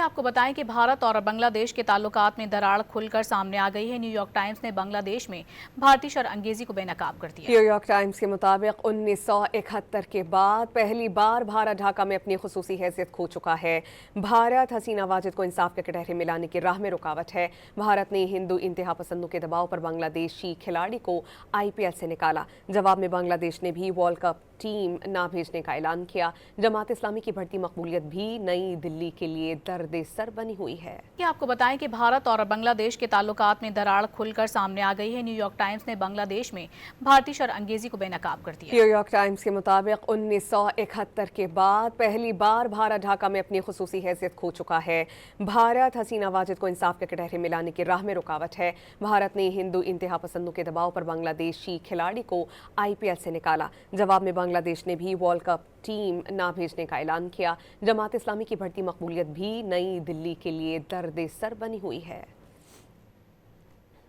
आपको बताएं कि भारत और बांग्लादेश के ताल्लुकात में दरार खुलकर सामने आ गई है। न्यूयॉर्क टाइम्स ने बांग्लादेश में भारतीय शरअंगेजी को बेनकाब कर दिया। न्यूयॉर्क टाइम्स के मुताबिक 1971 के बाद पहली बार भारत ढाका में अपनी खुसूसी हैसियत खो चुका है। भारत हसीना वाजिद को इंसाफ के कटहरे मिलाने की राह में रुकावट है। भारत ने हिंदू इंतहा पसंदों के दबाव पर बांग्लादेशी खिलाड़ी को IPL से निकाला। जवाब में बांग्लादेश ने भी वर्ल्ड कप टीम ना भेजने का ऐलान किया। जमात इस्लामी की बढ़ती मकबूलियत भी नई दिल्ली के लिए दर्द सर बनी हुई है। आपको बताएं कि भारत और बांग्लादेश के ताल्लुकात में दरार खुलकर सामने आ गई है। न्यूयॉर्क टाइम्स ने बांग्लादेश में भारतीय शरअंगेजी को बेनकाब कर दिया। न्यूयॉर्क टाइम्स के मुताबिक 1971 के बाद पहली बार भारत ढाका में अपनी खुसूसी हैसियत खो चुका है। भारत हसीना वाजिद को इंसाफ के कटहरे मिलाने की राह में रुकावट है। भारत ने हिंदू इंतहा पसंदों के दबाव पर बांग्लादेशी खिलाड़ी को IPL से निकाला। जवाब में बांग्लादेश ने भी वर्ल्ड कप टीम ना भेजने का ऐलान किया। जमात इस्लामी की बढ़ती मकबूलियत भी नई दिल्ली के लिए दर्द सर बनी हुई है।